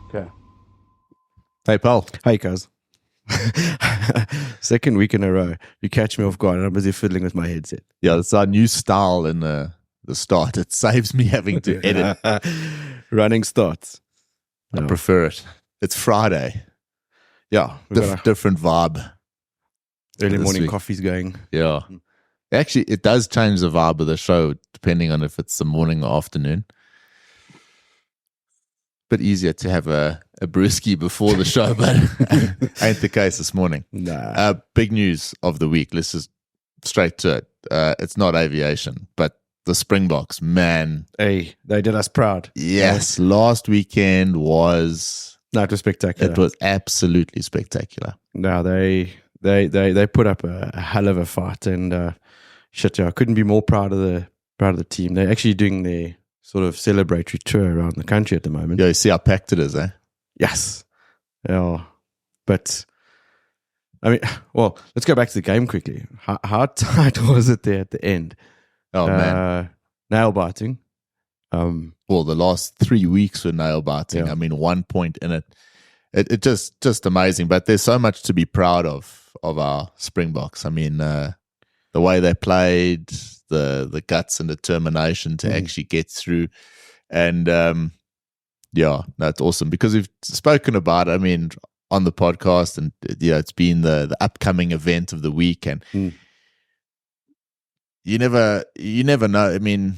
Okay. Hey, Paul. Hey, cuz. Second week in a row, you catch me off guard and I'm busy fiddling with my headset. Yeah, it's our new style in the start. It saves me having to edit. Running starts. I prefer it. It's Friday. Yeah. Different vibe. Early this morning week. coffee's going. Yeah. Actually, it does change the vibe of the show depending on if it's the morning or afternoon. Bit easier to have a brewski before the show, but ain't the case this morning. Nah. Big news of the week. Let's just straight to it. It's not aviation, but the Springboks, man. Hey, they did us proud. Yes, last weekend was... No, it was spectacular. It was absolutely spectacular. No, they put up a hell of a fight, and shit, yeah, I couldn't be more proud of the team. They're actually doing their sort of celebratory tour around the country at the moment. Yeah, you see how packed it is, eh? Yes. Yeah. But, I mean, well, let's go back to the game quickly. How tight was it there at the end? Oh, man. Nail biting. Well, the last 3 weeks were nail biting. Yeah. I mean, 1 point in it. It just amazing. But there's so much to be proud of our Springboks. I mean, the way they played, the guts and determination to actually get through. And yeah, that's awesome because we've spoken about, I mean, on the podcast, and yeah, it's been the upcoming event of the week, and you never know. I mean,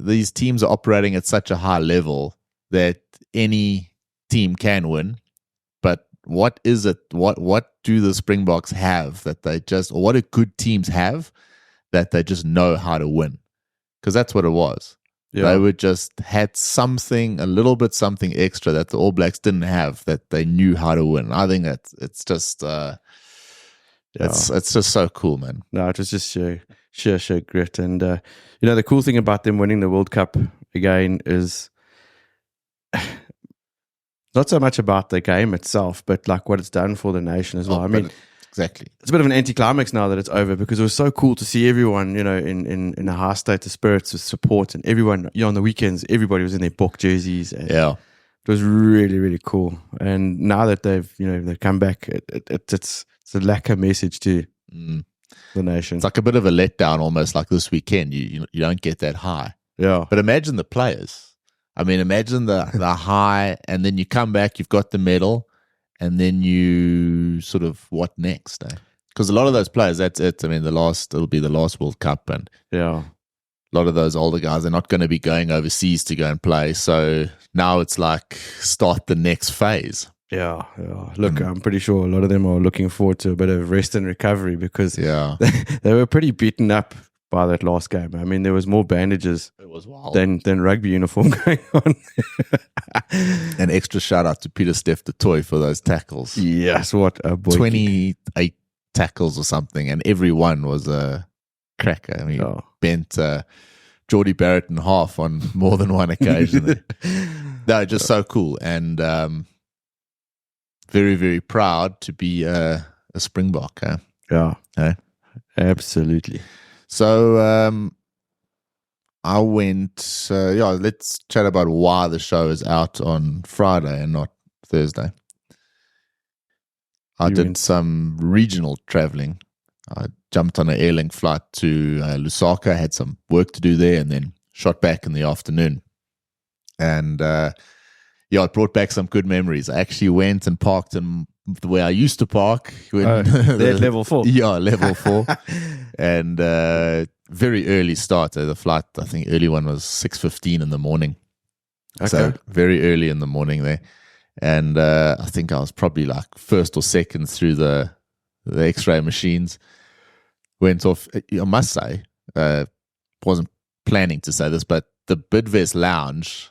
these teams are operating at such a high level that any team can win. But what is it? What do the Springboks have that they just, or what do good teams have that they just know how to win? Because that's what it was. Yeah. They would just had something, a little bit something extra that the All Blacks didn't have, that they knew how to win. I think that it's just it's just so cool, man. No, it was just sheer grit. And you know, the cool thing about them winning the World Cup again is not so much about the game itself, but like what it's done for the nation as well. I mean, exactly. It's a bit of an anticlimax now that it's over, because it was so cool to see everyone, you know, in a high state of spirits with support, and everyone, you know, on the weekends, everybody was in their Bok jerseys. And yeah. It was really, really cool. And now that they've come back, it's a lacquer message to the nation. It's like a bit of a letdown almost, like this weekend. You don't get that high. Yeah. But imagine the players. I mean, imagine the high, and then you come back, you've got the medal, and then you sort of, what next? Because a lot of those players, that's it. I mean, it'll be the last World Cup, and yeah, a lot of those older guys are not going to be going overseas to go and play. So now it's like start the next phase. Yeah. Look, I'm pretty sure a lot of them are looking forward to a bit of rest and recovery, because they were pretty beaten up by that last game. I mean, there was more bandages than rugby uniform going on. An extra shout out to Peter Steph the Toy for those tackles. Yes, what a boy. 28 tackles or something, and every one was a cracker. I mean, bent Geordie Barrett in half on more than one occasion. No, just so cool, and very, very proud to be a Springbok. Yeah, absolutely. So I went, let's chat about why the show is out on Friday and not Thursday. I did some regional traveling. I jumped on an Airlink flight to Lusaka. I had some work to do there, and then shot back in the afternoon. And it brought back some good memories. I actually went and parked in the way I used to park. Level 4. Yeah, level 4. And very early start. The flight, I think early one was 6:15 in the morning. Okay. So very early in the morning there. And I think I was probably like first or second through the X-ray machines. Went off, I must say, wasn't planning to say this, but the Bidvest Lounge,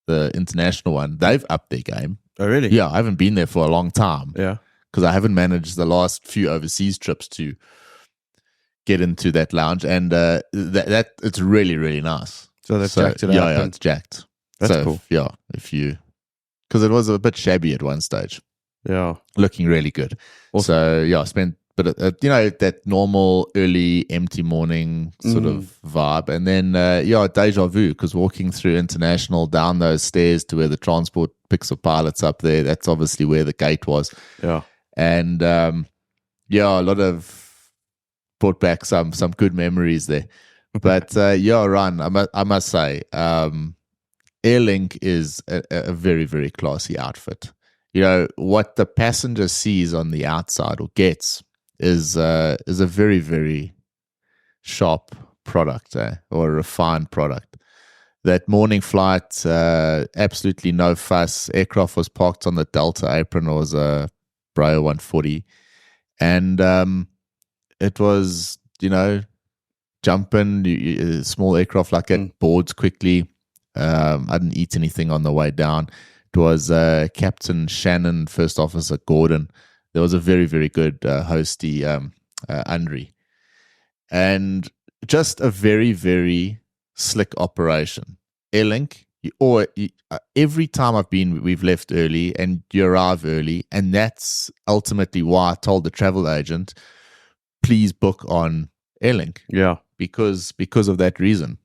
the international one, they've upped their game. Oh, really? Yeah, I haven't been there for a long time. Yeah. Because I haven't managed the last few overseas trips to get into that lounge, and that it's really, really nice. So they've jacked it up. Yeah, it's jacked. That's cool. Yeah, because it was a bit shabby at one stage. Yeah. Looking really good. Awesome. So I spent that normal early empty morning sort of vibe, and then deja vu, because walking through international down those stairs to where the transport picks of pilots up there. That's obviously where the gate was. Yeah. And a lot of brought back some good memories there. But Ryan, I must say, Airlink is a very, very classy outfit. What the passenger sees on the outside or gets is a very, very sharp product, or a refined product. That morning flight, absolutely no fuss. Aircraft was parked on the Delta apron. It was a Bryan 140. And it was, jump in, small aircraft like that, boards quickly. I didn't eat anything on the way down. It was Captain Shannon, First Officer Gordon. There was a very, very good hostie, Andre. And just a very, very slick operation. Airlink, every time we've left early and you arrive early. And that's ultimately why I told the travel agent, please book on Airlink. Yeah. Because of that reason.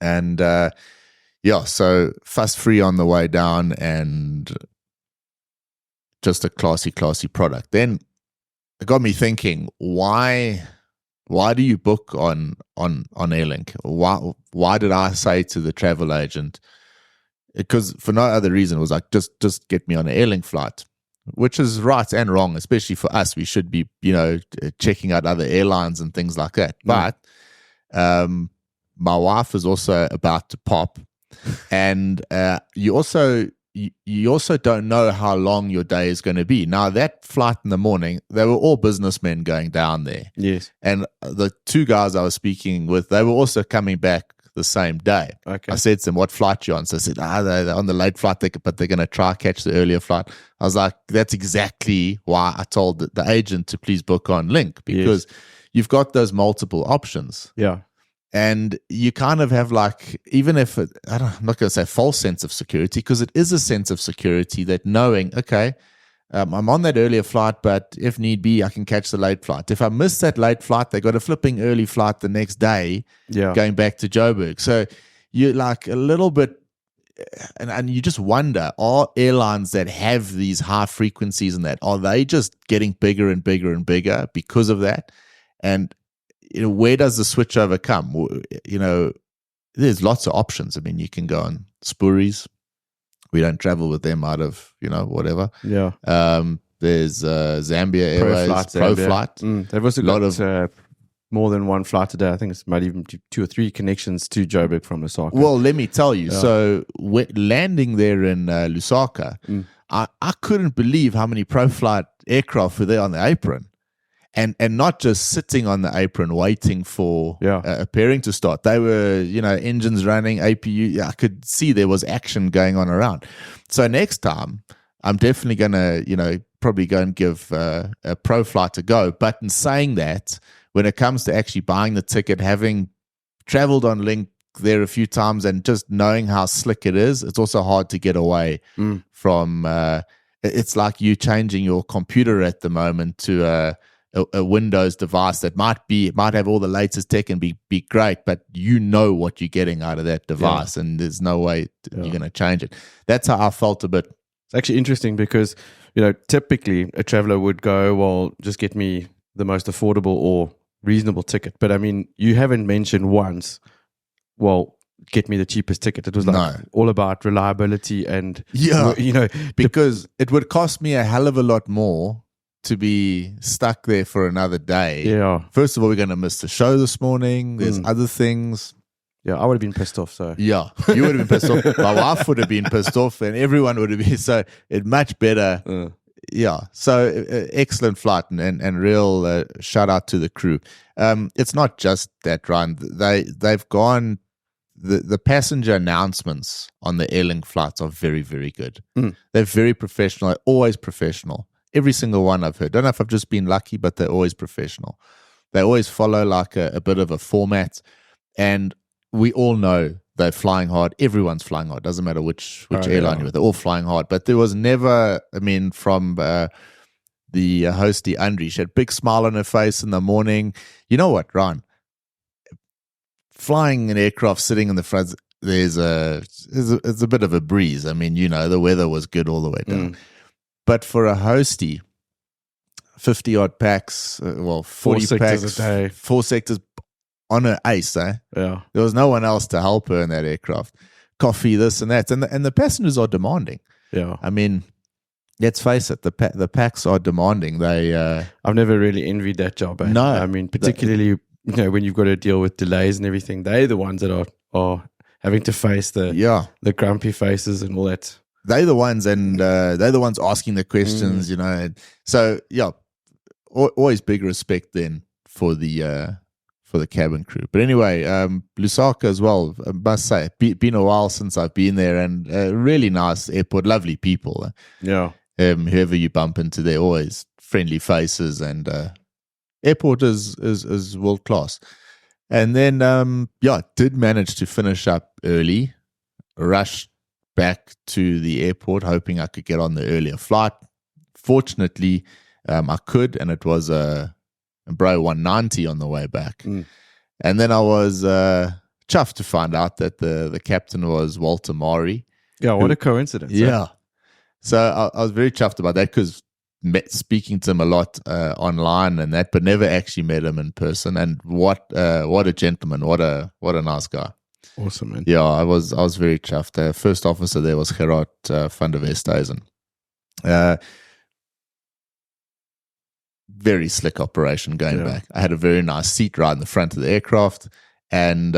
And so fuss free on the way down and just a classy product. Then it got me thinking, why do you book on Airlink? Why did I say to the travel agent? Because for no other reason, it was like, just get me on an Airlink flight, which is right and wrong, especially for us. We should be, checking out other airlines and things like that. But my wife is also about to pop, and you also don't know how long your day is going to be. Now, that flight in the morning, they were all businessmen going down there. Yes. And the two guys I was speaking with, they were also coming back the same day. Okay. I said to them, what flight you on? So I said, they're on the late flight, but they're going to try catch the earlier flight. I was like, that's exactly why I told the agent to please book on Link, because you've got those multiple options. Yeah. And you kind of have even if I'm not going to say false sense of security, because it is a sense of security that knowing, okay, I'm on that earlier flight, but if need be, I can catch the late flight. If I miss that late flight, they got a flipping early flight the next day, going back to Joburg. So you're like a little bit, and you just wonder, are airlines that have these high frequencies and that, are they just getting bigger and bigger and bigger because of that? And where does the switchover come? There's lots of options. I mean, you can go on Spuries. We don't travel with them out of, whatever. Yeah. There's Zambia Airways, ProFlight. They've also got more than one flight today. I think it's might even 2 or 3 connections to Joburg from Lusaka. Well, let me tell you. Yeah. So landing there in Lusaka, I couldn't believe how many ProFlight aircraft were there on the apron. And not just sitting on the apron waiting for a pairing to start. They were, engines running, APU. I could see there was action going on around. So next time, I'm definitely going to, probably go and give a ProFlight a go. But in saying that, when it comes to actually buying the ticket, having traveled on Link there a few times and just knowing how slick it is, it's also hard to get away from. It's like you changing your computer at the moment to a Windows device that might have all the latest tech and be great, but what you're getting out of that device, and there's no way you're going to change it. That's how I felt a bit. It's actually interesting because typically a traveler would go, well, just get me the most affordable or reasonable ticket. But I mean, you haven't mentioned once, well, get me the cheapest ticket. It was all about reliability and because it would cost me a hell of a lot more to be stuck there for another day. Yeah. First of all, we're going to miss the show this morning. There's other things. Yeah, I would have been pissed off. So yeah, you would have been pissed off. My wife would have been pissed off, and everyone would have been. So it's much better. Yeah. So excellent flight and real shout out to the crew. It's not just that, Ryan. They've gone. The passenger announcements on the Airlink flights are very, very good. They're very professional. They're always professional. Every single one I've heard. Don't know if I've just been lucky, but they're always professional. They always follow a bit of a format. And we all know they're flying hard. Everyone's flying hard. Doesn't matter which airline you're with. They're all flying hard. But there was never, from the hostie, Andre, she had a big smile on her face in the morning. You know what, Ryan? Flying an aircraft sitting in the front, it's a bit of a breeze. I mean, the weather was good all the way down. But for a hostie, 50 odd packs, 40 packs, a day. 4 sectors on her ace, eh? Yeah. There was no one else to help her in that aircraft. Coffee, this and that. And the passengers are demanding. Yeah. I mean, let's face it, the packs are demanding. I've never really envied that job. Eh? No. I mean, particularly, when you've got to deal with delays and everything, they're the ones that are having to face the grumpy faces and all that. They're the ones, and they're the ones asking the questions, So, yeah, always big respect then for the cabin crew. But anyway, Lusaka as well, I must say, been a while since I've been there, and really nice airport, lovely people. Yeah. Whoever you bump into, they're always friendly faces, and airport is world class. And then, did manage to finish up early, rushed back to the airport, hoping I could get on the earlier flight. Fortunately, I could, and it was a Bro 190 on the way back. And then I was chuffed to find out that the captain was Walter Mari. Yeah, what a coincidence. Yeah. So I was very chuffed about that, because speaking to him a lot online and that, but never actually met him in person. And what a gentleman, what a nice guy. Awesome, man. Yeah, I was very chuffed. The first officer there was Gerard van der Westhuizen. Very slick operation going back. I had a very nice seat right in the front of the aircraft, and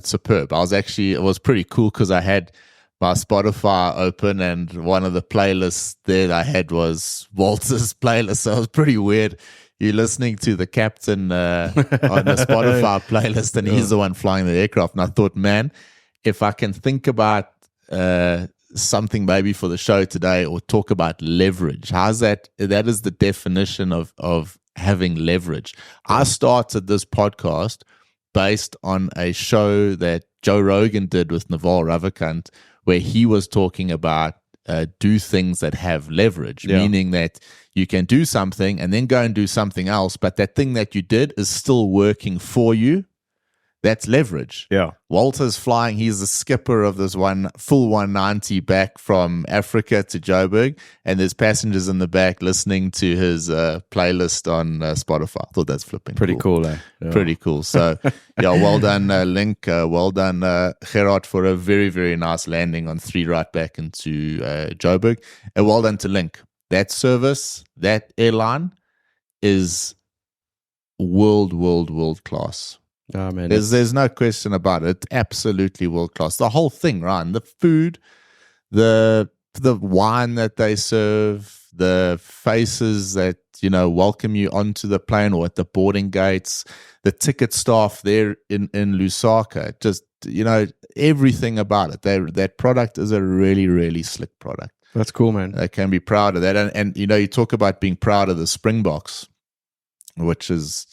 superb. It was pretty cool, because I had my Spotify open, and one of the playlists there that I had was Walter's playlist. So it was pretty weird. You're listening to the captain on the Spotify playlist, and he's the one flying the aircraft. And I thought, man, if I can think about something maybe for the show today, or talk about leverage, how's that? That is the definition of having leverage. I started this podcast based on a show that Joe Rogan did with Naval Ravikant, where he was talking about do things that have leverage, meaning that you can do something and then go and do something else, but that thing that you did is still working for you. That's leverage. Yeah. Walter's flying. He's the skipper of this full 190 back from Africa to Joburg, and there's passengers in the back listening to his playlist on Spotify. I thought that's flipping pretty cool, eh? Yeah. Pretty cool. So, well done, Link. Well done, Gerard, for a very, very nice landing on 3 right back into Joburg. And well done to Link. That service, that airline is world class. Oh, man, there's no question about it. It's absolutely world class. The whole thing, Ryan. The food, the wine that they serve, the faces that welcome you onto the plane or at the boarding gates, the ticket staff there in Lusaka. Just everything about it. That product is a really, really slick product. That's cool, man. They can be proud of that. And you talk about being proud of the Springboks, which is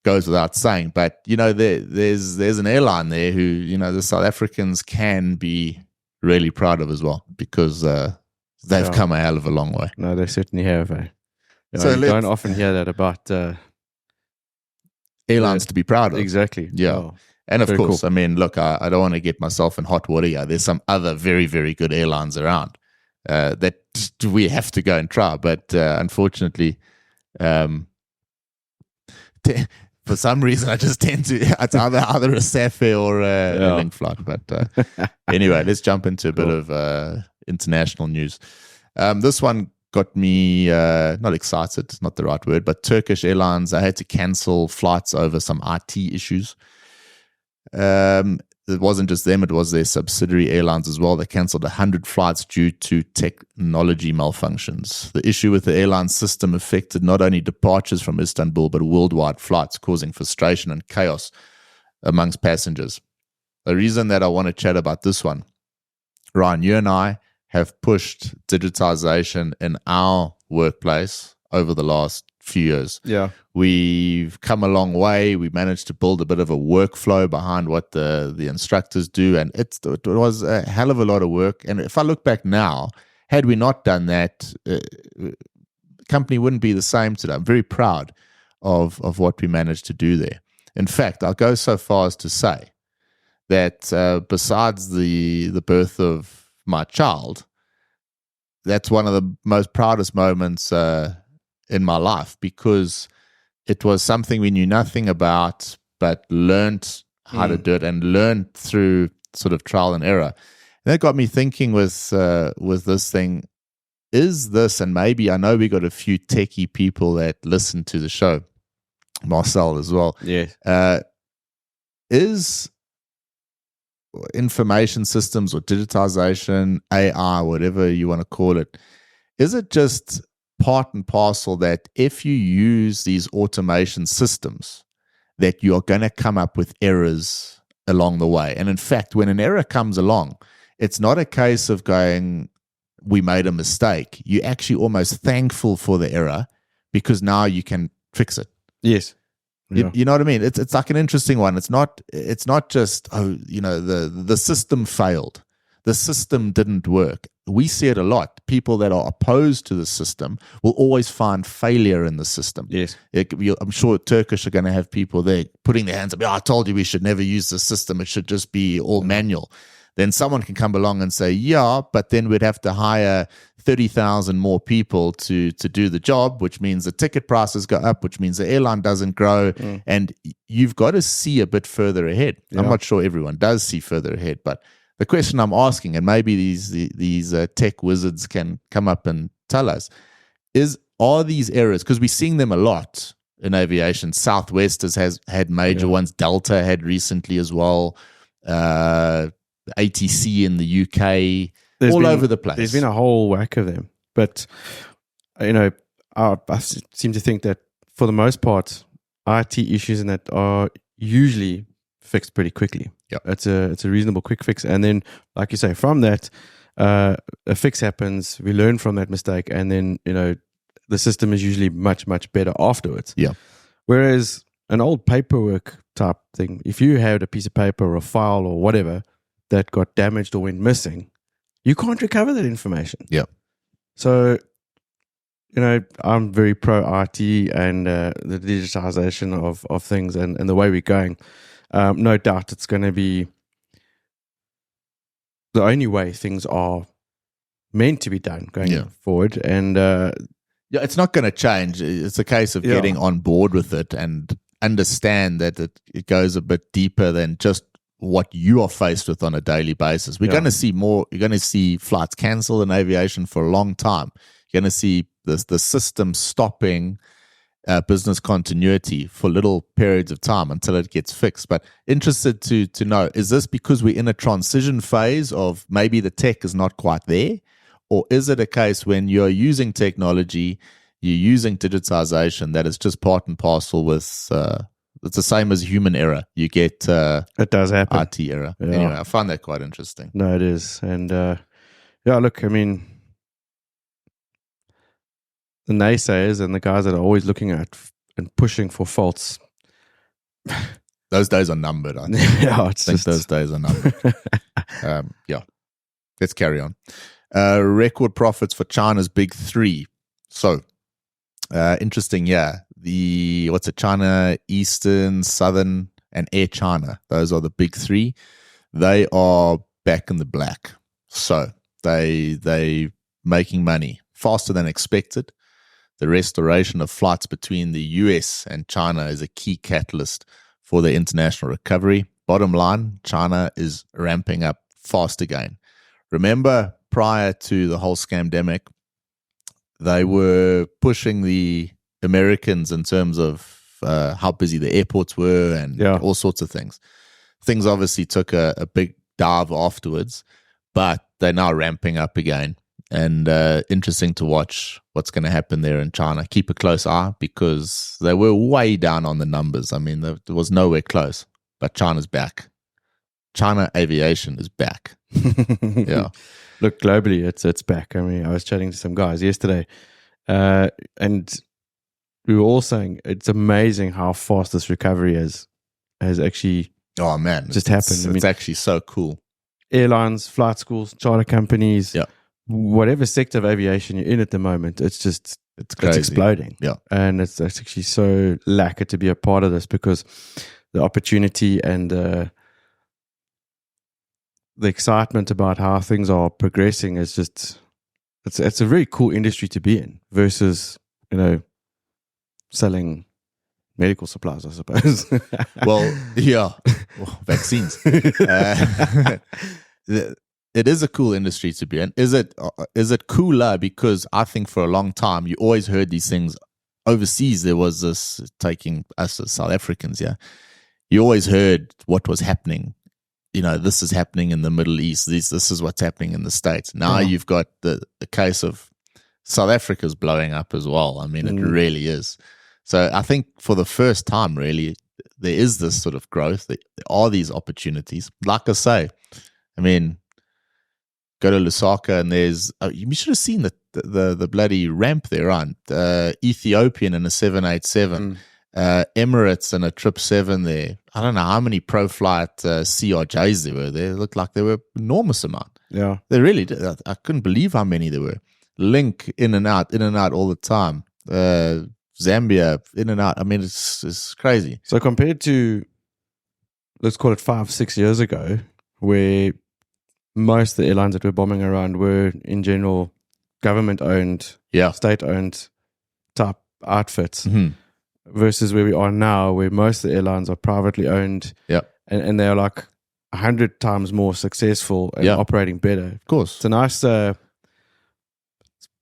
goes without saying, but there's an airline there who the South Africans can be really proud of as well, because they've come a hell of a long way. No, they certainly have. So you don't often hear that about airlines to be proud of. Exactly. Yeah. Oh, and of course, cool. I mean, look, I don't want to get myself in hot water here. There's some other very, very good airlines around that we have to go and try, but unfortunately, for some reason, I just tend to, it's either a Safair or a Link flight. But anyway, let's jump into a bit of international news. This one got me not excited, not the right word, but Turkish Airlines, I had to cancel flights over some IT issues. It wasn't just them, it was their subsidiary airlines as well. They cancelled 100 flights due to technology malfunctions. The issue with the airline system affected not only departures from Istanbul, but worldwide flights, causing frustration and chaos amongst passengers. The reason that I want to chat about this one, Ryan, you and I have pushed digitization in our workplace over the last few years. Yeah. We've come a long way. We managed to build a bit of a workflow behind what the instructors do, and it was a hell of a lot of work. And if I look back now, had we not done that, the company wouldn't be the same today. I'm very proud of what we managed to do there. In fact, I'll go so far as to say that besides the birth of my child, that's one of the most proudest moments in my life, because it was something we knew nothing about, but learned how to do it, and learned through sort of trial and error. And that got me thinking with this thing. Is this, and maybe I know we got a few techie people that listen to the show, Marcel as well. Yes. Is information systems or digitization, AI, whatever you want to call it, is it just part and parcel that if you use these automation systems, that you're going to come up with errors along the way? And in fact, when an error comes along, it's not a case of going, we made a mistake. You're actually almost thankful for the error, because now you can fix it. Yes. Yeah. You know what I mean? It's like an interesting one. It's not just, the system failed. The system didn't work. We see it a lot. People that are opposed to the system will always find failure in the system. Yes. I'm sure Turkish are going to have people there putting their hands up. I told you we should never use the system. It should just be all manual. Then someone can come along and say, yeah, but then we'd have to hire 30,000 more people to do the job, which means the ticket prices go up, which means the airline doesn't grow. And you've got to see a bit further ahead. Yeah. I'm not sure everyone does see further ahead, but the question I'm asking, and maybe these tech wizards can come up and tell us, are these errors, because we're seeing them a lot in aviation. Southwest has had major ones. Delta had recently as well. ATC in the UK, over the place. There's been a whole whack of them. But, I seem to think that for the most part, IT issues and that are usually fixed pretty quickly. Yeah, it's a reasonable quick fix. And then, like you say, from that, a fix happens, we learn from that mistake, and then, the system is usually much, much better afterwards. Yeah. Whereas an old paperwork type thing, if you had a piece of paper or a file or whatever that got damaged or went missing, you can't recover that information. Yeah. So, I'm very pro IT and the digitization of things and the way we're going. No doubt it's going to be the only way things are meant to be done going forward. And it's not going to change. It's a case of getting on board with it and understand that it goes a bit deeper than just what you are faced with on a daily basis. We're going to see more. You're going to see flights cancelled in aviation for a long time. You're going to see the system stopping business continuity for little periods of time until it gets fixed. But interested to know, is this because we're in a transition phase of maybe the tech is not quite there? Or is it a case when you're using technology, you're using digitization, that is just part and parcel with it's the same as human error. You get it does happen. IT error. Yeah. Anyway, I find that quite interesting. No, it is. And look, I mean, the naysayers and the guys that are always looking at and pushing for faults, those days are numbered. I think. I think those days are numbered. Let's carry on. Record profits for China's big three. So interesting. Yeah. China Eastern, Southern, and Air China. Those are the big three. They are back in the black. So they making money faster than expected. The restoration of flights between the US and China is a key catalyst for the international recovery. Bottom line, China is ramping up fast again. Remember, prior to the whole scamdemic, they were pushing the Americans in terms of how busy the airports were and all sorts of things. Things obviously took a big dive afterwards, but they're now ramping up again. And interesting to watch what's going to happen there in China. Keep a close eye, because they were way down on the numbers. I mean, there was nowhere close, but China's back. China aviation is back. Yeah. Look, globally, it's back. I mean, I was chatting to some guys yesterday, and we were all saying it's amazing how fast this recovery has actually just happened. It's actually so cool. Airlines, flight schools, charter companies, whatever sector of aviation you're in at the moment, it's crazy. It's exploding. Yeah. And it's actually so lacquer to be a part of this, because opportunity and the excitement about how things are progressing is just it's a very cool industry to be in versus selling medical supplies, I suppose. Well, yeah, vaccines. It is a cool industry to be in. Is it cooler? Because I think for a long time you always heard these things overseas. There was this, taking us as South Africans, you always heard what was happening. This is happening in the Middle East. This is what's happening in the States. Now you've got the case of South Africa's blowing up as well. I mean, it really is. So I think for the first time, really, there is this sort of growth. There are these opportunities. Like I say, I mean, go to Lusaka and there's you should have seen the bloody ramp there, on Ethiopian in a 787, Emirates and a 777 there. I don't know how many pro-flight CRJs there were. They looked like they were enormous amount. Yeah, they really did. I couldn't believe how many there were. Link in and out all the time. Zambia in and out. I mean, it's crazy. So compared to, let's call it 5-6 years ago, where most of the airlines that were bombing around were in general government-owned, state-owned type outfits, versus where we are now, where most of the airlines are privately owned, and they're like 100 times more successful and operating better. Of course, it's a nice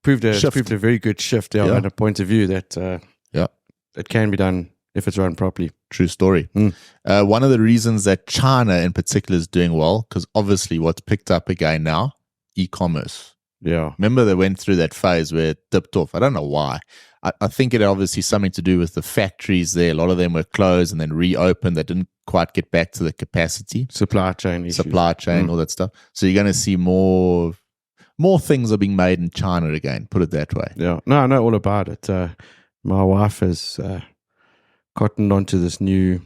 proved a very good shift and a point of view that it can be done if it's run properly. True story. One of the reasons that China in particular is doing well, because obviously what's picked up again now, e-commerce. Yeah. Remember they went through that phase where it dipped off. I don't know why. I think it had obviously something to do with the factories there. A lot of them were closed and then reopened. They didn't quite get back to the capacity. Supply chain issues. All that stuff. So you're going to see more things are being made in China again, put it that way. Yeah. No, I know all about it. My wife has cottoned onto this new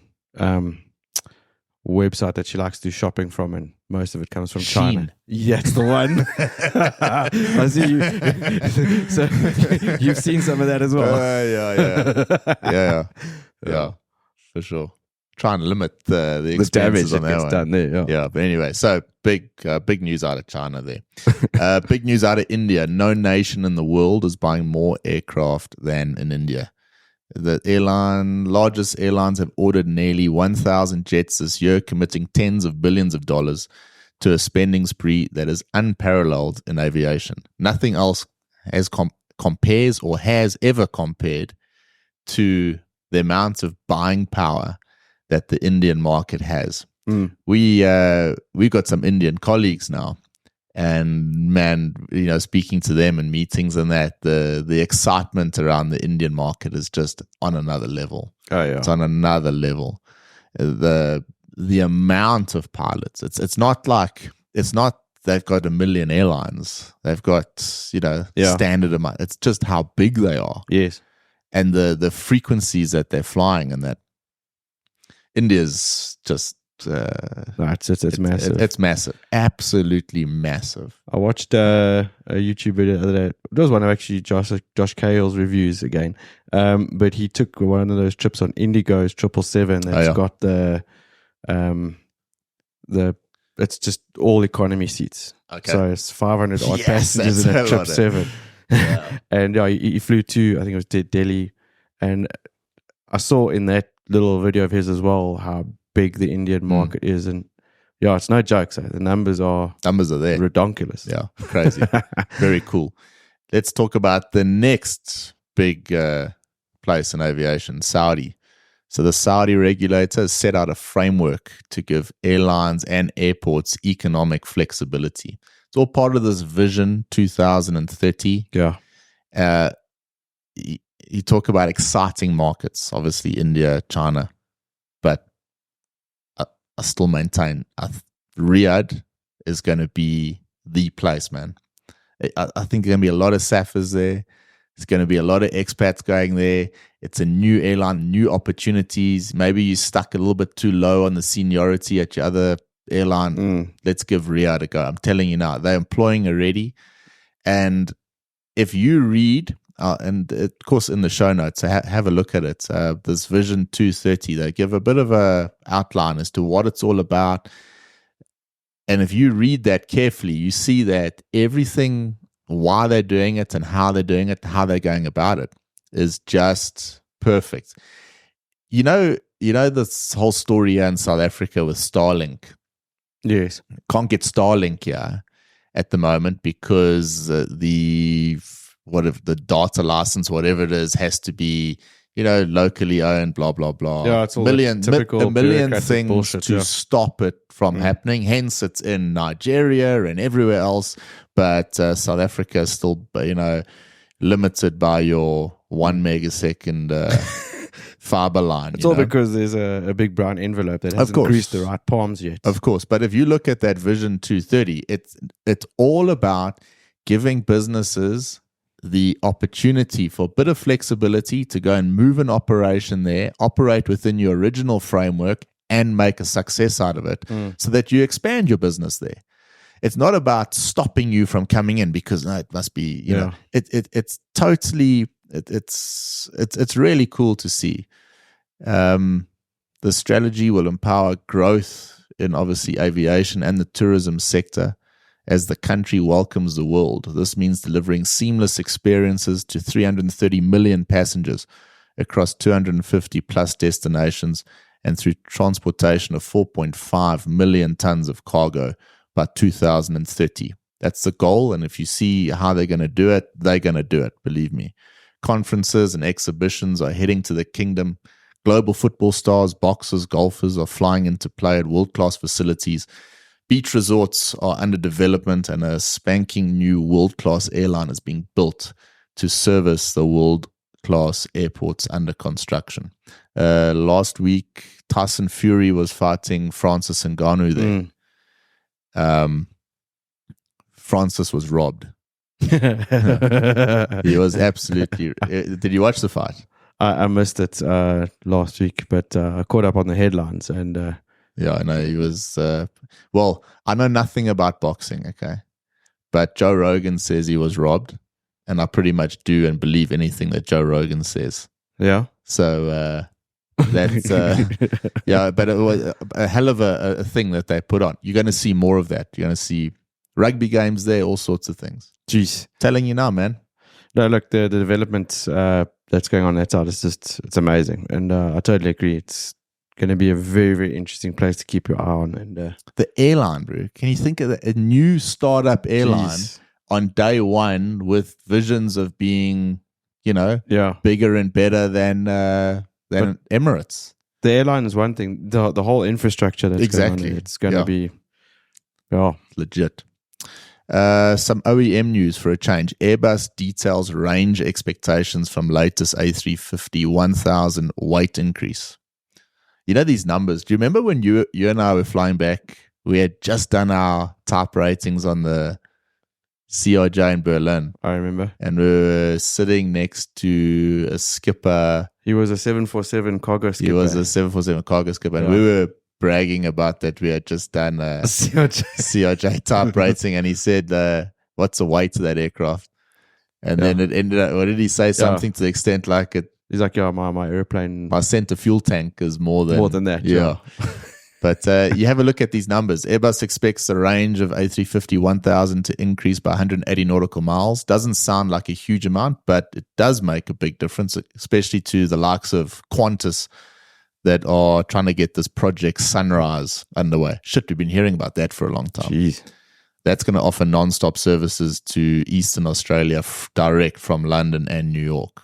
website that she likes to do shopping from, and most of it comes from China. Yeah, it's the one. I see you. So you've seen some of that as well. Yeah, for sure. Trying to limit the expenses on that one. Done there. Yeah, but anyway, so big news out of China there. Big news out of India. No nation in the world is buying more aircraft than in India. The largest airlines have ordered nearly 1,000 jets this year, committing tens of billions of dollars to a spending spree that is unparalleled in aviation. Nothing else compares or has ever compared to the amount of buying power that the Indian market has. We've got some Indian colleagues now, and man, speaking to them and meetings and that, the excitement around the Indian market is just on another level. Oh yeah, it's on another level. The amount of pilots. It's not they've got 1 million airlines. They've got standard amount. It's just how big they are. Yes, and the frequencies that they're flying, and that India's just. It's massive. It's massive. Absolutely massive. I watched a YouTube video the other day. It was one of actually Josh Cahill's reviews again. But he took one of those trips on Indigo's 777 that's got the it's just all economy seats. Okay. So it's 500 odd passengers in a 777. And he flew to, I think it was Delhi, and I saw in that little video of his as well how big the Indian market is, and it's no joke. So the numbers are there, redonkulous. Yeah, crazy. Very cool. Let's talk about the next big place in aviation, Saudi. So the Saudi regulator has set out a framework to give airlines and airports economic flexibility. It's all part of this Vision 2030. Yeah. You talk about exciting markets, obviously India, China, but I still maintain Riyadh is going to be the place, man. I think there's going to be a lot of Safas there. There's going to be a lot of expats going there. It's a new airline, new opportunities. Maybe you stuck a little bit too low on the seniority at your other airline. Let's give Riyadh a go. I'm telling you now, they're employing already. And if you read, and of course in the show notes, so have a look at it. This Vision 230, they give a bit of a outline as to what it's all about. And if you read that carefully, you see that everything, why they're doing it and how they're doing it, how they're going about it, is just perfect. You know this whole story here in South Africa with Starlink. Yes. Can't get Starlink here at the moment because the data license, whatever it is, has to be, locally owned, blah, blah, blah. Yeah, it's all a million things bullshit, to stop it from happening. Hence, it's in Nigeria and everywhere else. But South Africa is still, limited by your 1 megasecond fiber line. It's all because there's a big brown envelope that hasn't greased the right palms yet. Of course. But if you look at that Vision 230, it's all about giving businesses the opportunity for a bit of flexibility to go and move an operation there, operate within your original framework, and make a success out of it so that you expand your business there. It's not about stopping you from coming in because it must be, it's totally, it's really cool to see. The strategy will empower growth in obviously aviation and the tourism sector as the country welcomes the world. This means delivering seamless experiences to 330 million passengers across 250 plus destinations and through transportation of 4.5 million tons of cargo by 2030. That's the goal, and if you see how they're going to do it, they're going to do it, believe me. Conferences and exhibitions are heading to the kingdom. Global football stars, boxers, golfers are flying into play at world-class facilities. Beach resorts are under development, and a spanking new world-class airline is being built to service the world-class airports under construction. Last week, Tyson Fury was fighting Francis Ngannou there. Francis was robbed. He was absolutely... Did you watch the fight? I missed it last week, but I caught up on the headlines and... Yeah, I know he was. Well, I know nothing about boxing, okay, but Joe Rogan says he was robbed, and I pretty much do and believe anything that Joe Rogan says. Yeah. So that's yeah, but it was a hell of a thing that they put on. You're going to see more of that. You're going to see rugby games there, all sorts of things. Jeez, telling you now, man. No, look, the development that's going on that side is it's amazing, and I totally agree. It's going to be a very, very interesting place to keep your eye on. And the airline, bro. Can you think of that? A new startup airline on day one with visions of being, bigger and better than Emirates. The airline is one thing. The whole infrastructure that's going on, it's going to be legit. Some OEM news for a change. Airbus details range expectations from latest A350 1,000 weight increase. You know these numbers. Do you remember when you and I were flying back? We had just done our type ratings on the CRJ in Berlin. I remember. And we were sitting next to a skipper. He was a 747 cargo skipper. He was a 747 cargo skipper. And we were bragging about that we had just done a CRJ type rating. And he said, what's the weight of that aircraft? And then it ended up, what did he say? Something to the extent like it. He's like, my airplane. My center fuel tank is more than that. Yeah. But you have a look at these numbers. Airbus expects the range of A350 1000 to increase by 180 nautical miles. Doesn't sound like a huge amount, but it does make a big difference, especially to the likes of Qantas that are trying to get this Project Sunrise underway. Shit, we've been hearing about that for a long time. Jeez. That's going to offer non-stop services to Eastern Australia direct from London and New York.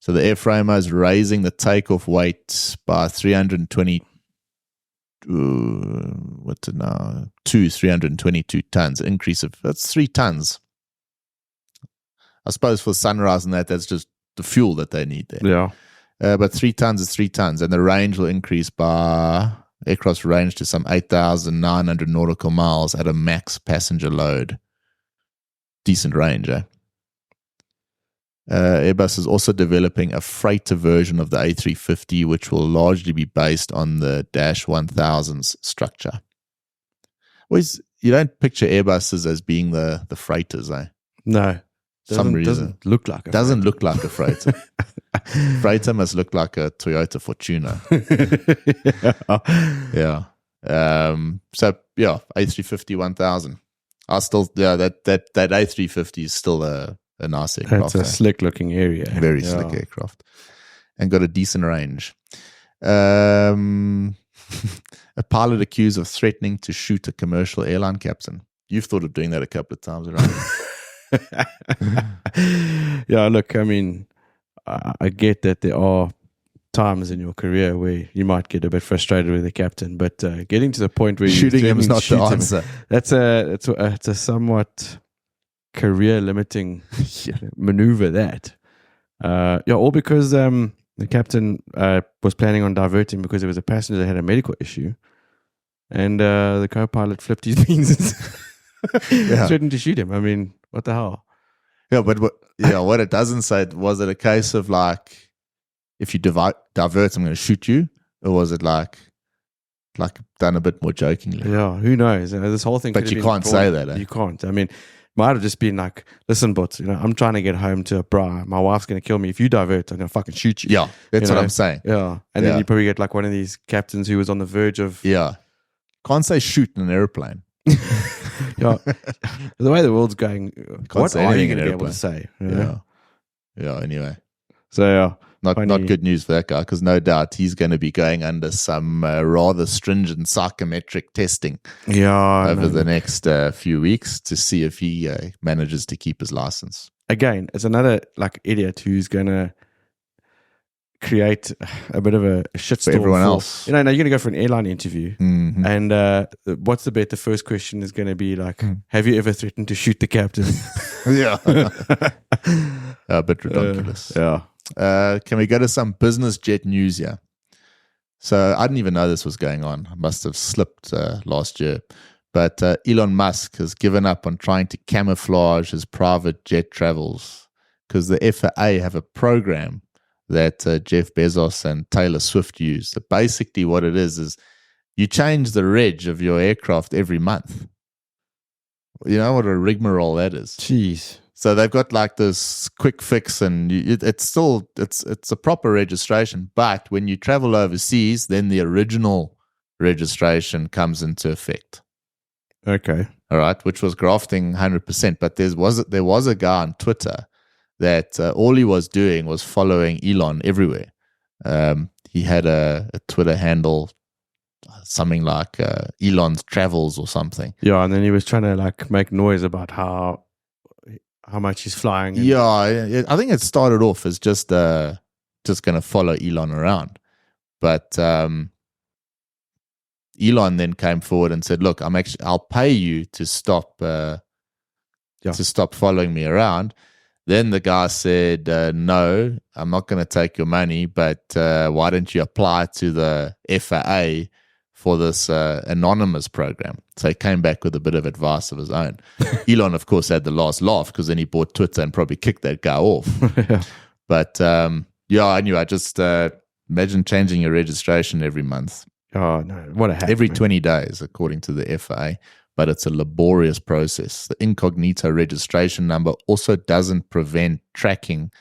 So the airframer is raising the takeoff weight by 322 tons. Increase of, that's 3 tons. I suppose for Sunrise and that's just the fuel that they need there. Yeah. But 3 tons is 3 tons. And the range will increase by aircraft range to some 8,900 nautical miles at a max passenger load. Decent range, eh? Airbus is also developing a freighter version of the A350, which will largely be based on the Dash 1000's structure. You don't picture Airbuses as being the freighters, eh? No. some reason. Doesn't look like a Doesn't look like a freighter. Freighter must look like a Toyota Fortuner. Yeah. So yeah, A350 1000. I still that A350 is still a nice aircraft. It's a slick looking area. Very slick aircraft. And got a decent range. A pilot accused of threatening to shoot a commercial airline captain. You've thought of doing that a couple of times around. Yeah, look, I mean, I get that there are times in your career where you might get a bit frustrated with the captain, but getting to the point where shooting him is not the answer. It's a somewhat career limiting maneuver. That all because the captain was planning on diverting because there was a passenger that had a medical issue, and the co-pilot flipped his beans and threatened to shoot him. I mean, what the hell? Yeah, but what it doesn't say, was it a case of like, if you divert, I'm going to shoot you, or was it like done a bit more jokingly? Yeah, who knows? This whole thing. But you can't say that. You can't. I mean, might have just been like, listen, but I'm trying to get home to a bra. My wife's going to kill me if you divert. I'm going to fucking shoot you. Yeah, that's what I'm saying. Yeah, and then you probably get like one of these captains who was on the verge of. Yeah, can't say shoot in an airplane. Yeah, the way the world's going, what are you going to be able to say? Yeah. Anyway, so not good news for that guy, because no doubt he's going to be going under some rather stringent psychometric testing. Over the next few weeks to see if he manages to keep his license. Again, it's another like idiot who's going to create a bit of a shitstorm for everyone else. Now you're going to go for an airline interview, and what's the bet? The first question is going to be like, have you ever threatened to shoot the captain? Yeah. A bit ridiculous. Can we go to some business jet news here? So I didn't even know this was going on. I must have slipped last year. But Elon Musk has given up on trying to camouflage his private jet travels because the FAA have a program that Jeff Bezos and Taylor Swift use. So basically what it is you change the reg of your aircraft every month. You know what a rigmarole that is? Jeez. So they've got like this quick fix, and it's a proper registration. But when you travel overseas, then the original registration comes into effect. Okay. All right, which was grafting 100%. But there was a guy on Twitter that all he was doing was following Elon everywhere. He had a Twitter handle, something like Elon's Travels or something. Yeah, and then he was trying to like make noise about how much he's flying. I think it started off as just going to follow Elon around. But Elon then came forward and said, look, I'll pay you to stop following me around. Then the guy said, no, I'm not going to take your money, but why don't you apply to the FAA for this anonymous program? So he came back with a bit of advice of his own. Elon, of course, had the last laugh because then he bought Twitter and probably kicked that guy off. Yeah. But I just imagine changing your registration every month. Oh, no. What a hack. Every 20 days, according to the FAA. But it's a laborious process. The incognito registration number also doesn't prevent tracking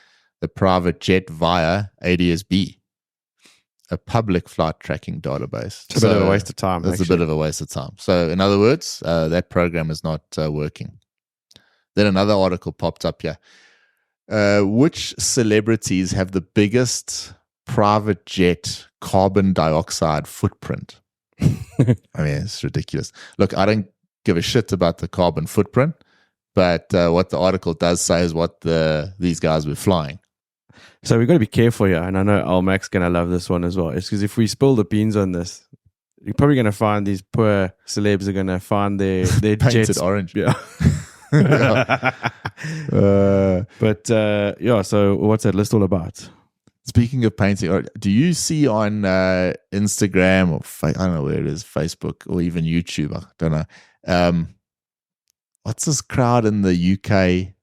the private jet via ADS-B, a public flight tracking database. It's a bit of a waste of time. It's a bit of a waste of time. So, in other words, that program is not working. Then another article popped up here. Which celebrities have the biggest private jet carbon dioxide footprint? I mean, it's ridiculous. Look, I don't give a shit about the carbon footprint, but what the article does say is what these guys were flying. So we've got to be careful here, and I know Almac's going to love this one as well. It's because if we spill the beans on this, you're probably going to find these poor celebs are going to find their painted jets orange. Yeah. So what's that list all about? Speaking of painting, do you see on Instagram or I don't know where it is, Facebook or even YouTube? I don't know. What's this crowd in the UK?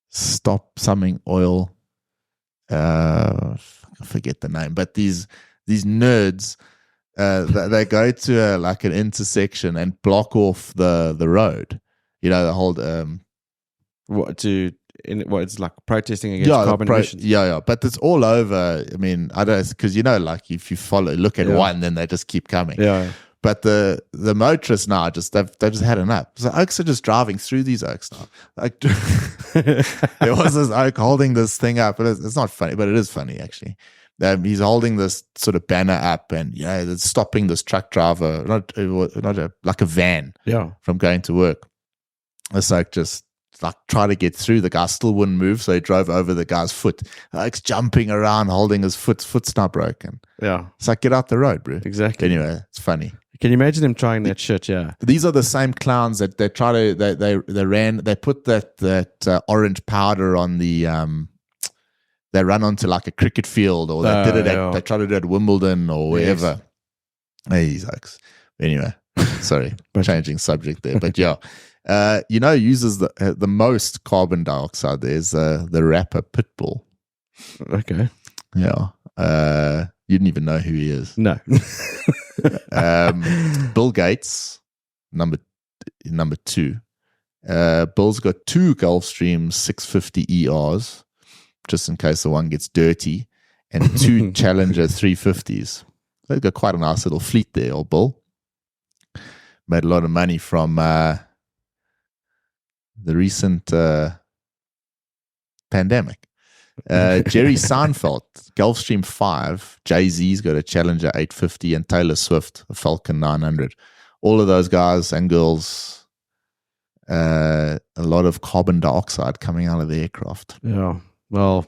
Stop something oil. I forget the name, but these nerds, they go to like an intersection and block off the road. You know, the whole what to it's like protesting against carbon emissions. Yeah. But it's all over. I mean, I don't, because like if you look at one, then they just keep coming. Yeah. But the motorists now they've just had enough. So oaks are just driving through these oaks now. Like there was this oak holding this thing up, but it's not funny, but it is funny actually. He's holding this sort of banner up, and it's stopping this truck driver, like a van, from going to work. It's like just like try to get through. The guy still wouldn't move, so he drove over the guy's foot. Like jumping around, holding his foot's not broken. Yeah, it's like get out the road, bro. Exactly. Anyway, it's funny. Can you imagine them trying that shit? Yeah, these are the same clowns that they try to they put that orange powder on the they run onto like a cricket field, or they did it they try to do it at Wimbledon or wherever. Yes. These oaks. Anyway, sorry, changing subject there, but uses the most carbon dioxide. There's the rapper Pitbull. Okay. Yeah. You didn't even know who he is. No. Bill Gates, number 2. Bill's got 2 Gulfstream 650 ERs, just in case the one gets dirty, and 2 Challenger 350s. They've got quite a nice little fleet there, old Bill. Made a lot of money from the recent pandemic. Jerry Seinfeld, Gulfstream 5, Jay-Z's got a Challenger 850, and Taylor Swift, a Falcon 900. All of those guys and girls, a lot of carbon dioxide coming out of the aircraft. Yeah, well,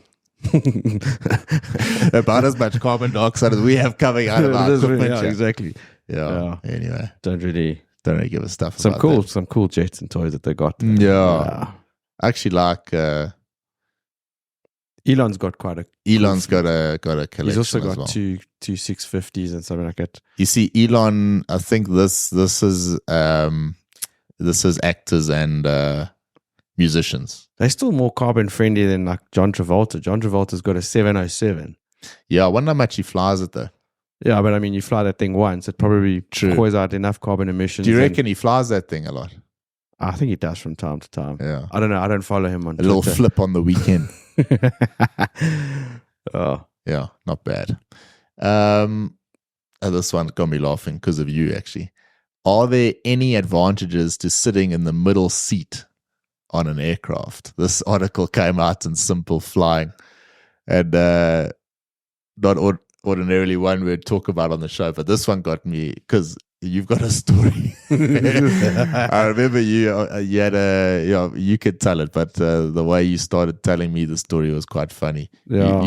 about as much carbon dioxide as we have coming out of our equipment. Yeah, exactly. Yeah. Anyway, don't really give a stuff. Some cool jets and toys that they got. Yeah. Actually, like. Elon's got quite a. Elon's got a collection. He's also got two 650s and something like that. You see, Elon. I think this is actors and musicians. They're still more carbon friendly than like John Travolta. John Travolta's got a 707. Yeah, I wonder how much he flies it though. Yeah, but I mean, you fly that thing once, it probably pours out enough carbon emissions. Do you reckon he flies that thing a lot? I think he does from time to time. Yeah, I don't know. I don't follow him on Twitter. Little flip on the weekend. Oh yeah, not bad. This one got me laughing because of you. Actually, are there any advantages to sitting in the middle seat on an aircraft? This article came out in Simple Flying, and not ordinarily one we'd talk about on the show, but this one got me because you've got a story. I remember you had you could tell it, but the way you started telling me the story was quite funny. Yeah.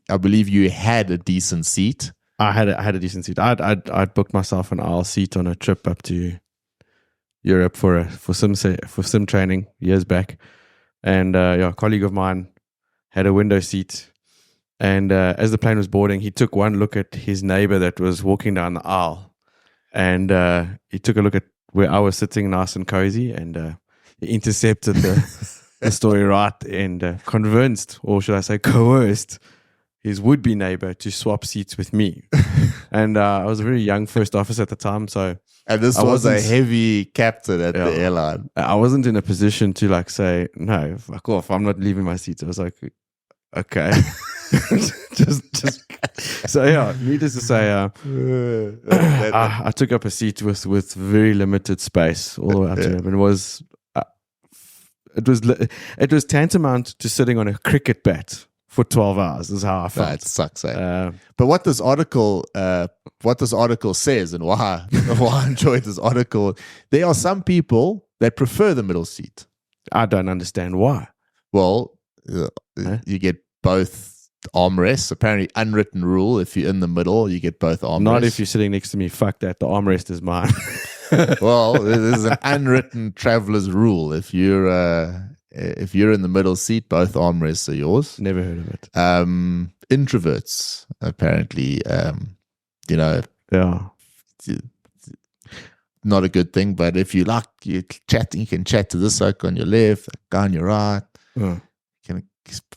I believe you had a decent seat. I had a decent seat. I'd booked myself an aisle seat on a trip up to Europe for sim training years back, and a colleague of mine had a window seat, and as the plane was boarding, he took one look at his neighbor that was walking down the aisle. And he took a look at where I was sitting nice and cozy, and he intercepted the story right and convinced, or should I say coerced, his would-be neighbor to swap seats with me. And I was a very young first officer at the time, so... And this was a heavy captain at the airline. I wasn't in a position to like say, no, fuck off, I'm not leaving my seat. I was like, okay. just so yeah, needless to say, I took up a seat with very limited space all the way up to him, and it was tantamount to sitting on a cricket bat for 12 hours is how I felt. That sucks, eh? But what this article says, and why I enjoyed this article, there are some people that prefer the middle seat. I don't understand why. Well, you get both armrests. Apparently, unwritten rule: if you're in the middle, you get both armrests. Not if you're sitting next to me. Fuck that. The armrest is mine. Well, there's an unwritten traveler's rule. If you're in the middle seat, both armrests are yours. Never heard of it. Introverts, apparently, yeah, not a good thing. But if you like, you can chat to this oak on your left, that guy on your right. You can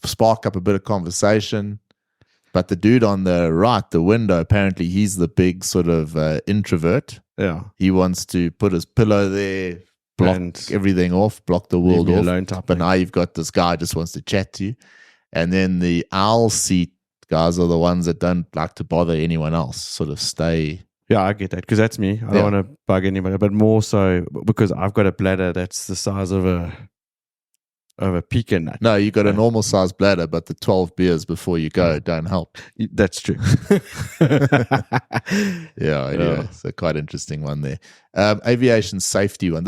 spark up a bit of conversation. But the dude on the right, the window, apparently he's the big sort of introvert. Yeah. He wants to put his pillow there, block everything off, block the world off. Alone but now you've got this guy just wants to chat to you. And then the owl seat guys are the ones that don't like to bother anyone else, sort of stay. Yeah, I get that, because that's me. I don't want to bug anybody, but more so because I've got a bladder that's the size of a pecan nut. No, you got a normal sized bladder, but the 12 beers before you go don't help. That's true. Anyway, so quite interesting one there. Aviation safety one.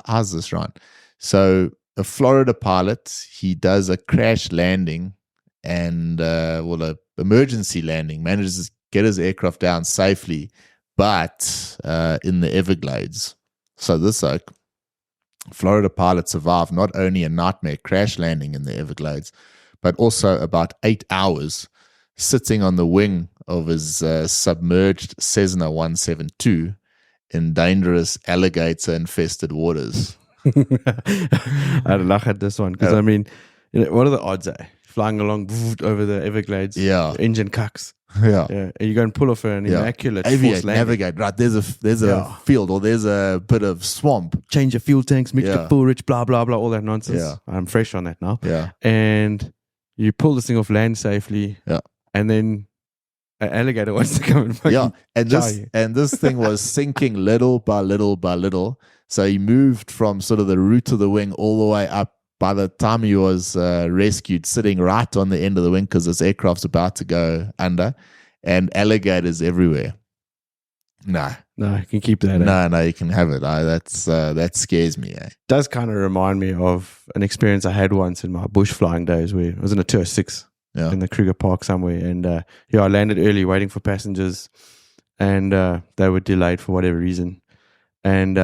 How's this, Ryan? So a Florida pilot, he does a crash landing and a emergency landing, manages to get his aircraft down safely, but in the Everglades. So this Florida pilot survived not only a nightmare crash landing in the Everglades, but also about 8 hours sitting on the wing of his submerged Cessna 172 in dangerous alligator-infested waters. I'd laugh at this one, because I mean, what are the odds? Flying along over the Everglades, engine cucks. And you go and pull off an immaculate aviate, navigate. Right, there's a field or there's a bit of swamp. Change your fuel tanks, mix the full rich, blah blah blah, all that nonsense. I'm fresh on that now. And you pull this thing off, land safely. And then an alligator wants to come and and this thing was sinking little by little by little. So he moved from sort of the root of the wing all the way up. By the time he was rescued, sitting right on the end of the wing because this aircraft's about to go under, and alligators everywhere. No, you can keep that. No, you can have it. That scares me. It does kind of remind me of an experience I had once in my bush flying days, where I was in a Tour 6 in the Kruger Park somewhere, and I landed early waiting for passengers, and they were delayed for whatever reason, and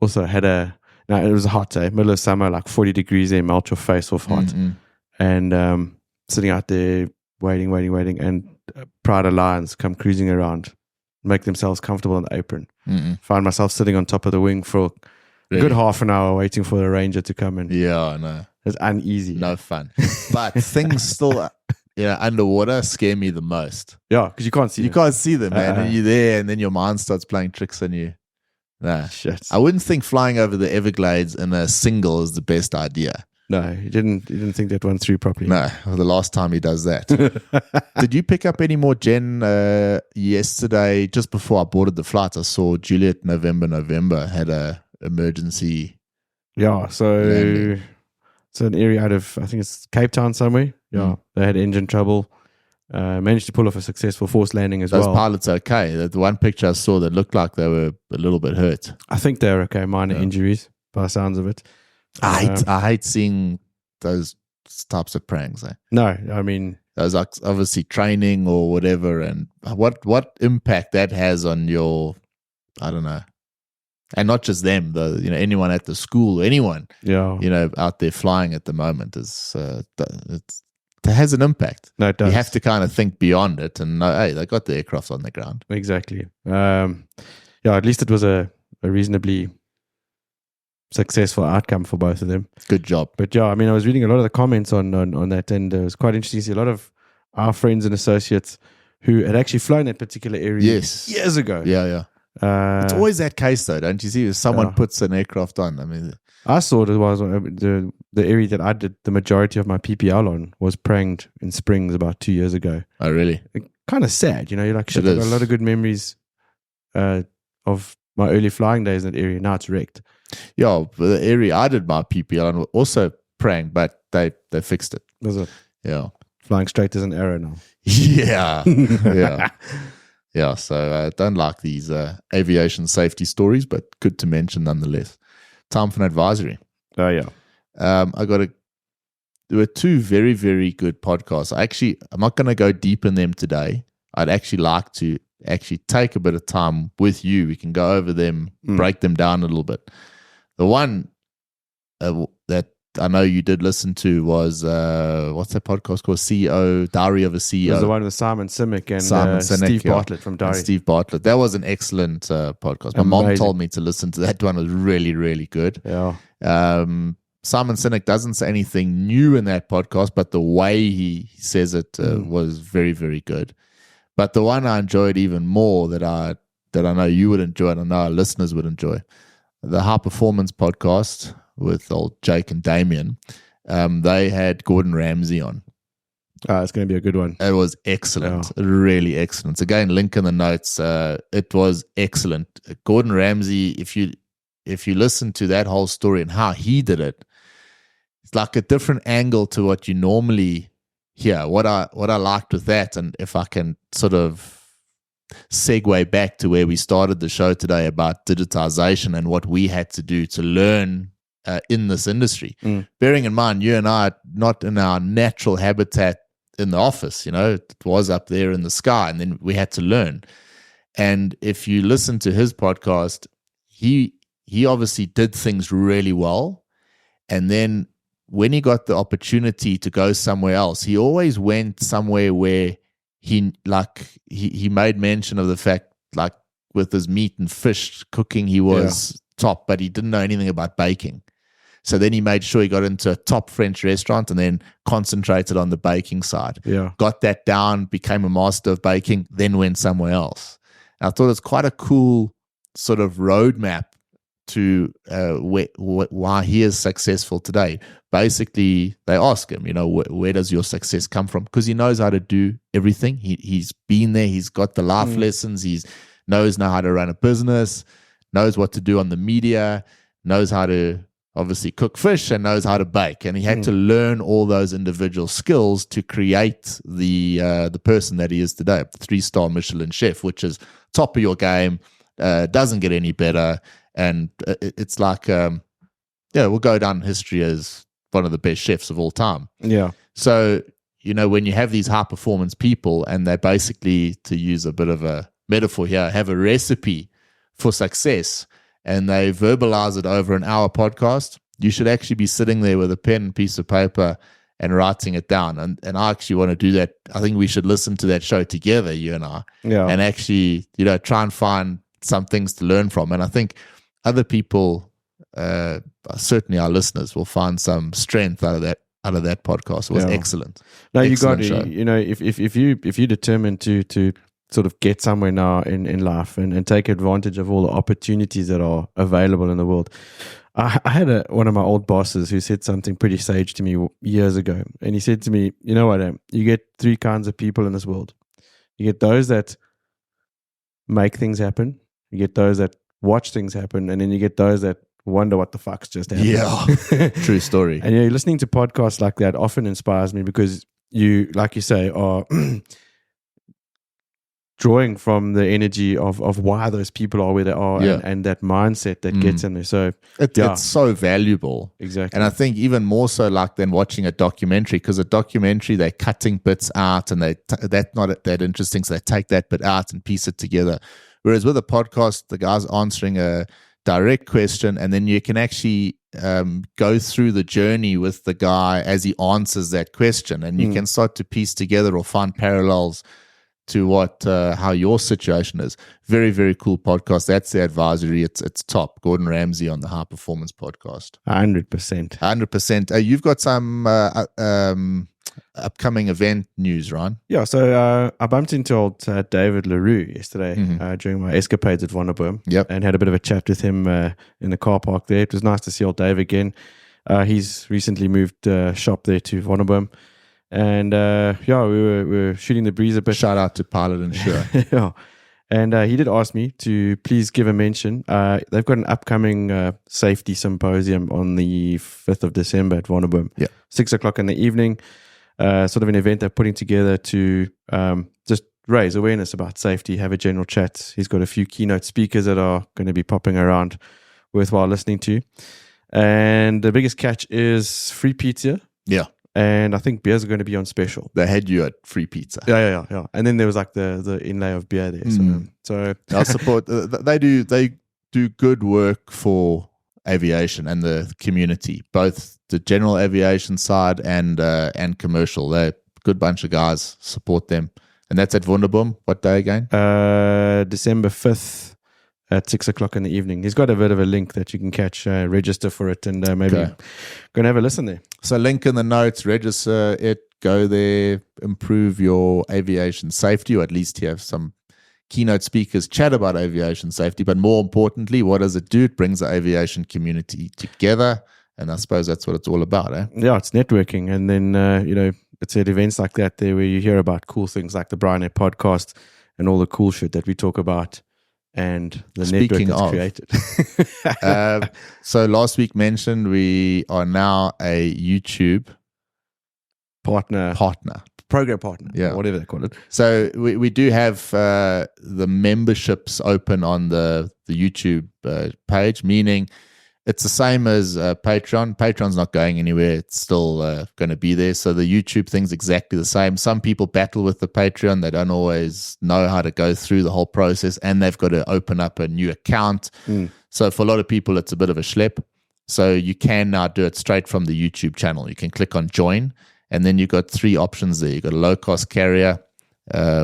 also had it was a hot day, middle of summer, like 40 degrees there, melt your face off hot. And sitting out there waiting, and Pride Lions come cruising around, make themselves comfortable on the apron. Find myself sitting on top of the wing for a good half an hour waiting for the ranger to come in. I know. It's uneasy. No fun. But things still underwater scare me the most. Yeah, because you can't see them. You can't see them, man. And you're there, and then your mind starts playing tricks on you. Nah, shit. I wouldn't think flying over the Everglades in a single is the best idea. No, he didn't think that one through properly. No, the last time he does that. Did you pick up any more, Jen? Yesterday, just before I boarded the flight, I saw Juliet November had a emergency. Yeah, so it's an area out of, I think it's Cape Town somewhere. Yeah, they had engine trouble. Managed to pull off a successful forced landing as well. Those pilots okay? The one picture I saw that looked like they were a little bit hurt. I think they're okay. Minor injuries, by the sounds of it. I hate seeing those types of pranks. No, I mean, those are obviously training or whatever, and what impact that has on your, I don't know, and not just them. Anyone at the school, anyone, out there flying at the moment is it has an impact. No, it does. You have to kind of think beyond it and know, hey, they got the aircraft on the ground. Exactly. At least it was a reasonably successful outcome for both of them. Good job. But I mean, I was reading a lot of the comments on that, and it was quite interesting to see a lot of our friends and associates who had actually flown that particular area years ago. Yeah. It's always that case, though, don't you see? If someone puts an aircraft on, I mean, I saw it was the area that I did the majority of my PPL on was pranged in Springs about 2 years ago. Oh, really? Kind of sad, you're like, shit, I've got a lot of good memories of my early flying days in that area. Now it's wrecked. Yeah, the area I did my PPL on also pranged, but they fixed it. Was it? Yeah. Flying straight as an arrow now. Yeah. Yeah, so I don't like these aviation safety stories, but good to mention nonetheless. Time for an advisory. Oh, yeah. There were two very, very good podcasts. I'm not going to go deep in them today. I'd actually like to take a bit of time with you. We can go over them, break them down a little bit. The one that I know you did listen to was, what's that podcast called? CEO, Diary of a CEO. It was the one with Simon Sinek and Steve Bartlett from Diary. Steve Bartlett. That was an excellent podcast. My mom told me to listen to that one. It was really, really good. Yeah. Simon Sinek doesn't say anything new in that podcast, but the way he says it was very, very good. But the one I enjoyed even more that I know you would enjoy and I know our listeners would enjoy the High Performance podcast with old Jake and Damien, they had Gordon Ramsay on. It's going to be a good one. It was excellent, really excellent. So again, link in the notes. It was excellent. Gordon Ramsay, if you listen to that whole story and how he did it, it's like a different angle to what you normally hear. What I liked with that, and if I can sort of segue back to where we started the show today about digitization and what we had to do to learn in this industry. Bearing in mind, you and I are not in our natural habitat in the office, it was up there in the sky, and then we had to learn. And if you listen to his podcast, he obviously did things really well. And then when he got the opportunity to go somewhere else, he always went somewhere where he made mention of the fact, like with his meat and fish cooking, he was top, but he didn't know anything about baking. So then he made sure he got into a top French restaurant and then concentrated on the baking side. Yeah. Got that down, became a master of baking, then went somewhere else. And I thought it's quite a cool sort of roadmap to why he is successful today. Basically, they ask him, where does your success come from? Because he knows how to do everything. He's been there. He's got the life lessons. He knows now how to run a business, knows what to do on the media, knows how to obviously cook fish, and knows how to bake. And he had to learn all those individual skills to create the person that he is today, the 3-star Michelin chef, which is top of your game, doesn't get any better. And it's like, we'll go down in history as one of the best chefs of all time. Yeah. So, when you have these high performance people and they basically, to use a bit of a metaphor here, have a recipe for success, and they verbalize it over an hour podcast, you should actually be sitting there with a pen and piece of paper and writing it down. And I actually want to do that. I think we should listen to that show together, you and I, and actually, try and find some things to learn from. And I think other people, certainly our listeners, will find some strength out of that podcast. It was excellent. No, excellent you got to, if you're determined to sort of get somewhere now in life and take advantage of all the opportunities that are available in the world. I had one of my old bosses who said something pretty sage to me years ago. And he said to me, you know what, you get 3 kinds of people in this world. You get those that make things happen. You get those that watch things happen. And then you get those that wonder what the fuck's just happened. Yeah, true story. And listening to podcasts like that often inspires me because you, like you say, are drawing from the energy of why those people are where they are and that mindset that gets in there. So it's so valuable. Exactly. And I think even more so like than watching a documentary, because a documentary, they're cutting bits out and that's not that interesting. So they take that bit out and piece it together. Whereas with a podcast, the guy's answering a direct question, and then you can actually go through the journey with the guy as he answers that question, and you can start to piece together or find parallels to how your situation is. Very, very cool podcast. That's the advisory. It's top. Gordon Ramsay on the High Performance podcast. 100%. 100%. You've got some upcoming event news, Ryan. Yeah, so I bumped into old David LaRue yesterday during my escapades at Vonneboom. Yep. And had a bit of a chat with him in the car park there. It was nice to see old Dave again. He's recently moved shop there to Vonneboom. And we were shooting the breeze a bit. Shout out to Pilot Insure. Yeah. And he did ask me to please give a mention. They've got an upcoming safety symposium on the 5th of December at Vonneboom. Yeah. 6 o'clock in the evening. Sort of an event they're putting together to just raise awareness about safety, have a general chat. He's got a few keynote speakers that are going to be popping around, worthwhile listening to. And the biggest catch is free pizza. Yeah. And I think beers are going to be on special. They had you at free pizza. Yeah. And then there was like the inlay of beer there. So I support. They do good work for aviation and the community, both the general aviation side and commercial. They're a good bunch of guys. Support them. And that's at Vonneboom. What day again? December 5th. At 6 o'clock in the evening. He's got a bit of a link that you can catch, register for it, and maybe go and have a listen there. So link in the notes, register it, go there, improve your aviation safety, or at least you have some keynote speakers chat about aviation safety, but more importantly, what does it do? It brings the aviation community together, and I suppose that's what it's all about, eh? Yeah, it's networking, and then it's at events like that there where you hear about cool things like the Bryan Air podcast and all the cool shit that we talk about, and the network that's created. So last week mentioned we are now a YouTube partner. Program partner, yeah, whatever they call it. So we do have the memberships open on the YouTube page, meaning it's the same as Patreon. Patreon's not going anywhere. It's still going to be there. So the YouTube thing's exactly the same. Some people battle with the Patreon. They don't always know how to go through the whole process, and they've got to open up a new account. So for a lot of people, it's a bit of a schlep. So you can now do it straight from the YouTube channel. You can click on join, and then you've got 3 options there. You've got a low-cost carrier,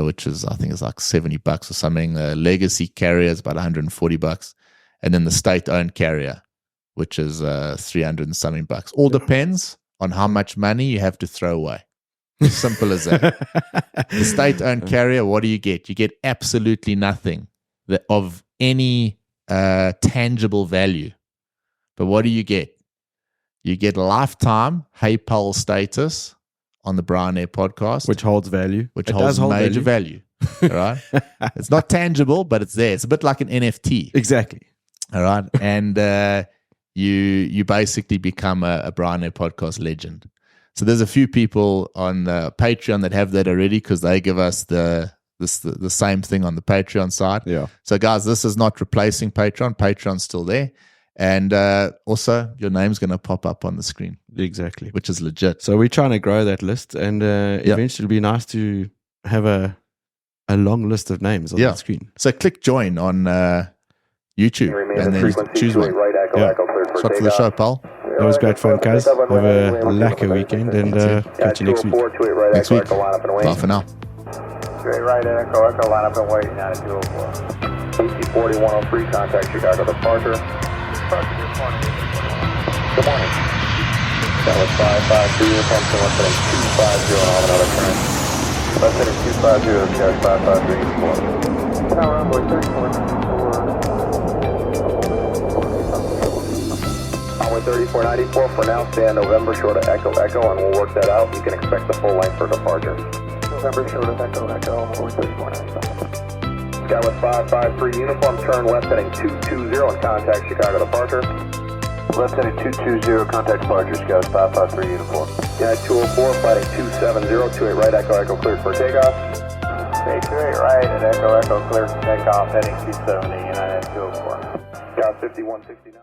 which is, I think it's like $70 or something. A legacy carrier is about $140. And then the state-owned carrier, which is $300 and something. All depends on how much money you have to throw away. As simple as that. The state-owned carrier, what do you get? You get absolutely nothing of any tangible value. But what do you get? You get lifetime Hey Pal status on the Bryan Air podcast. Which holds value. Which holds major value. All right? It's not tangible, but it's there. It's a bit like an NFT. Exactly. All right? And you basically become a Bryan Air podcast legend. So there's a few people on Patreon that have that already because they give us the same thing on the Patreon side. Yeah. So guys, this is not replacing Patreon. Patreon's still there. And also, your name's going to pop up on the screen. Exactly. Which is legit. So we're trying to grow that list, and eventually it'll be nice to have a long list of names on the screen. So click join on YouTube, and then choose one. Shot for the show, pal. That was great fun, guys. Have a lacquer weekend, and catch you next week. Next week. Bye for now. Straight right at Echo, line up and wait, 9204. PC 4103, contact Chicago departure. Good morning. That was 553, uniform to left heading 250 on another turn. Left heading 250, Sky 553, uniform. Tower runway 34. Runway 3494 for now, stay on November short of Echo, and we'll work that out. You can expect the full length for departure. November short of Echo, runway 3494. Skywest 553, uniform turn left heading 220 and contact Chicago departure. Left heading 220, contact departure, Skywest 553, uniform. United 204, fighting 270, 28 right, Echo, cleared for takeoff. Okay, 28 right at Echo, cleared for takeoff, heading 270, United 204. Sky 5169.